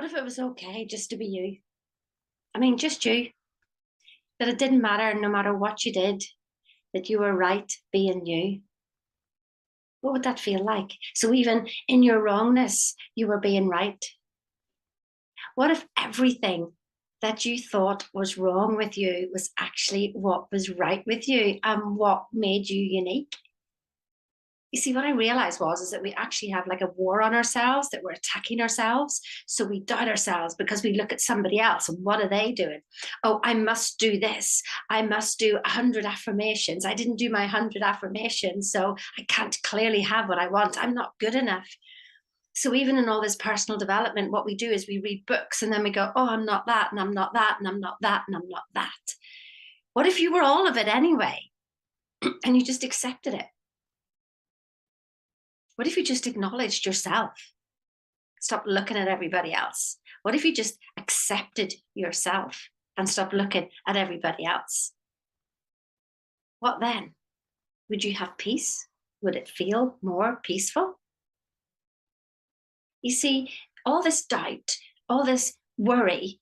if it was okay just to be you? I mean, just you. That it didn't matter no matter what you did, that you were right being you. What would that feel like? So even in your wrongness, you were being right. What if everything that you thought was wrong with you was actually what was right with you and what made you unique? You see, what I realized was is that we actually have like a war on ourselves, that we're attacking ourselves. So we doubt ourselves because we look at somebody else and what are they doing? Oh, I must do this. I must do 100 affirmations. I didn't do my 100 affirmations, so I can't clearly have what I want. I'm not good enough. So even in all this personal development, what we do is we read books and then we go, oh, I'm not that, and I'm not that, and I'm not that, and I'm not that. What if you were all of it anyway and you just accepted it? What if you just acknowledged yourself? Stop looking at everybody else. What if you just accepted yourself and stop looking at everybody else? What then? Would you have peace? Would it feel more peaceful? You see, all this doubt, all this worry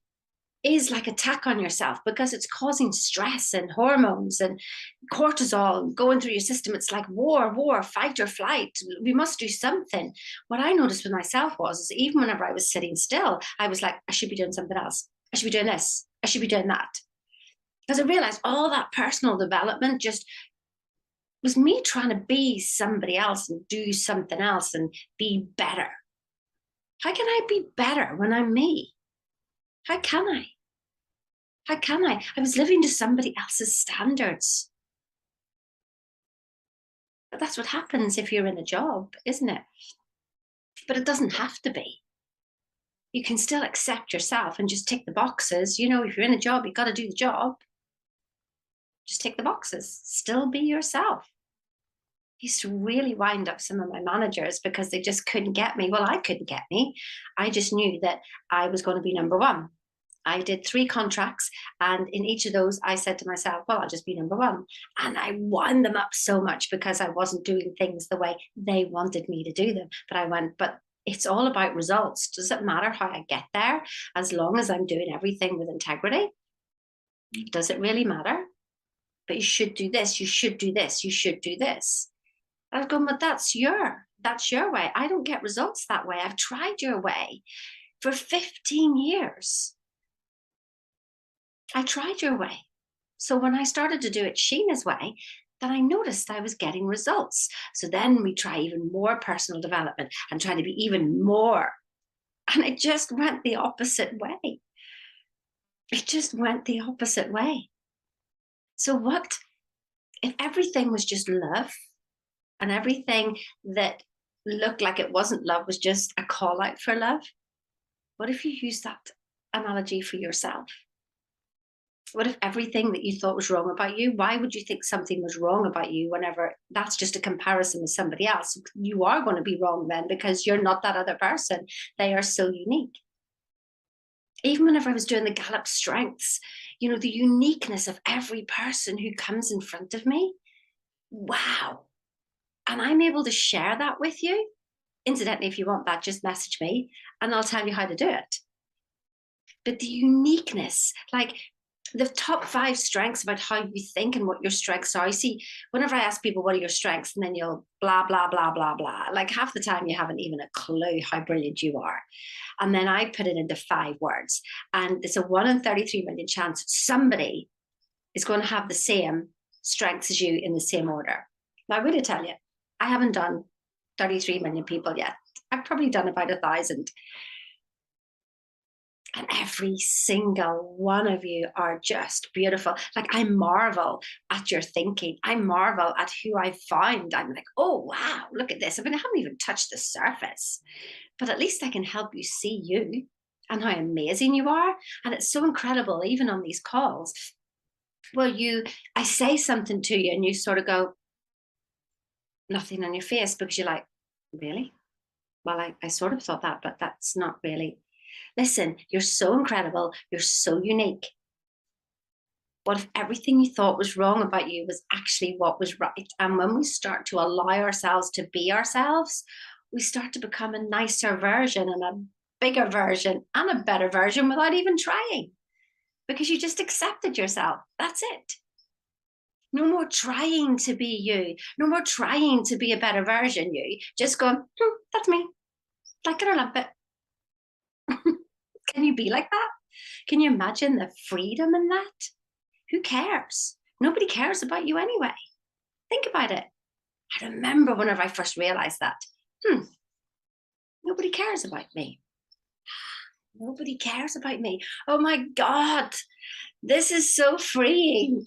is like attack on yourself because it's causing stress and hormones and cortisol going through your system. It's like war, fight or flight. We must do something. What I noticed with myself was is even whenever I was sitting still, I was like, I should be doing something else. I should be doing this. I should be doing that. Because I realized all that personal development just was me trying to be somebody else and do something else and be better. How can I be better when I'm me? How can I? How can I? I was living to somebody else's standards. But that's what happens if you're in a job, isn't it? But it doesn't have to be. You can still accept yourself and just tick the boxes. You know, if you're in a job, you've got to do the job. Just tick the boxes. Still be yourself. I used to really wind up some of my managers because they just couldn't get me. Well, I couldn't get me. I just knew that I was going to be number one. I did 3 contracts, and in each of those, I said to myself, well, I'll just be number one. And I wound them up so much because I wasn't doing things the way they wanted me to do them. But I went, but it's all about results. Does it matter how I get there as long as I'm doing everything with integrity? Does it really matter? But you should do this, you should do this, you should do this. I was going, but that's your way. I don't get results that way. I've tried your way for 15 years. I tried your way. So when I started to do it Sheena's way, then I noticed I was getting results. So then we try even more personal development and try to be even more. And it just went the opposite way. It just went the opposite way. So what if everything was just love and everything that looked like it wasn't love was just a call out for love? What if you use that analogy for yourself? What if everything that you thought was wrong about you, why would you think something was wrong about you whenever that's just a comparison with somebody else? You are going to be wrong then because you're not that other person. They are so unique. Even whenever I was doing the Gallup strengths, you know, the uniqueness of every person who comes in front of me. Wow. And I'm able to share that with you. Incidentally, if you want that, just message me and I'll tell you how to do it. But the uniqueness, like the top 5 strengths about how you think and what your strengths are. You see, whenever I ask people, what are your strengths? And then you'll blah, blah, blah, blah, blah. Like half the time you haven't even a clue how brilliant you are. And then I put it into 5 words. And it's a 1 in 33 million chance somebody is going to have the same strengths as you in the same order. Now, I really tell you, I haven't done 33 million people yet. I've probably done about 1,000. And every single one of you are just beautiful. Like I marvel at your thinking. I marvel at who I found. I'm like, oh, wow, look at this. I mean, I haven't even touched the surface, but at least I can help you see you and how amazing you are. And it's so incredible, even on these calls, where I say something to you and you sort of go, nothing on your face because you're like, really? Well, I sort of thought that, but that's not really. Listen, you're so incredible. You're so unique. What if everything you thought was wrong about you was actually what was right? And when we start to allow ourselves to be ourselves, we start to become a nicer version and a bigger version and a better version without even trying, because you just accepted yourself. That's it. No more trying to be you. No more trying to be a better version you. Just going, that's me. Like it or lump it. Can you be like that? Can you imagine the freedom in that? Who cares? Nobody cares about you anyway. Think about it. I remember whenever I first realized that. Nobody cares about me. Nobody cares about me. Oh my God, this is so freeing.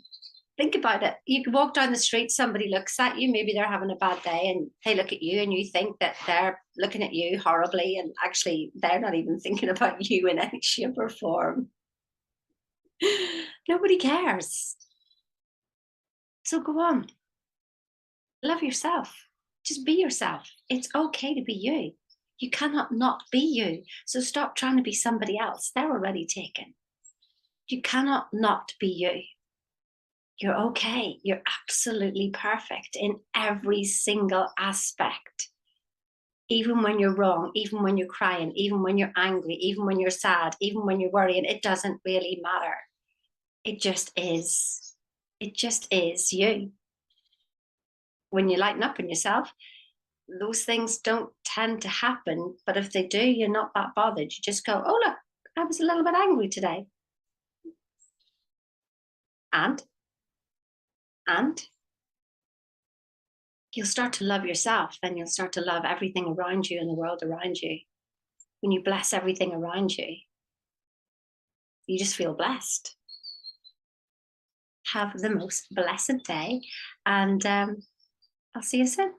Think about it. You can walk down the street, somebody looks at you, maybe they're having a bad day, and they look at you and you think that they're looking at you horribly, and actually they're not even thinking about you in any shape or form. Nobody cares. So go on. Love yourself. Just be yourself. It's okay to be you. You cannot not be you. So stop trying to be somebody else. They're already taken. You cannot not be you. You're okay. You're absolutely perfect in every single aspect. Even when you're wrong, even when you're crying, even when you're angry, even when you're sad, even when you're worrying, it doesn't really matter. It just is. It just is you. When you lighten up on yourself, those things don't tend to happen. But if they do, you're not that bothered. You just go, oh, look, I was a little bit angry today. And you'll start to love yourself. Then you'll start to love everything around you and the world around you. When you bless everything around you, you just feel blessed. Have the most blessed day. And I'll see you soon.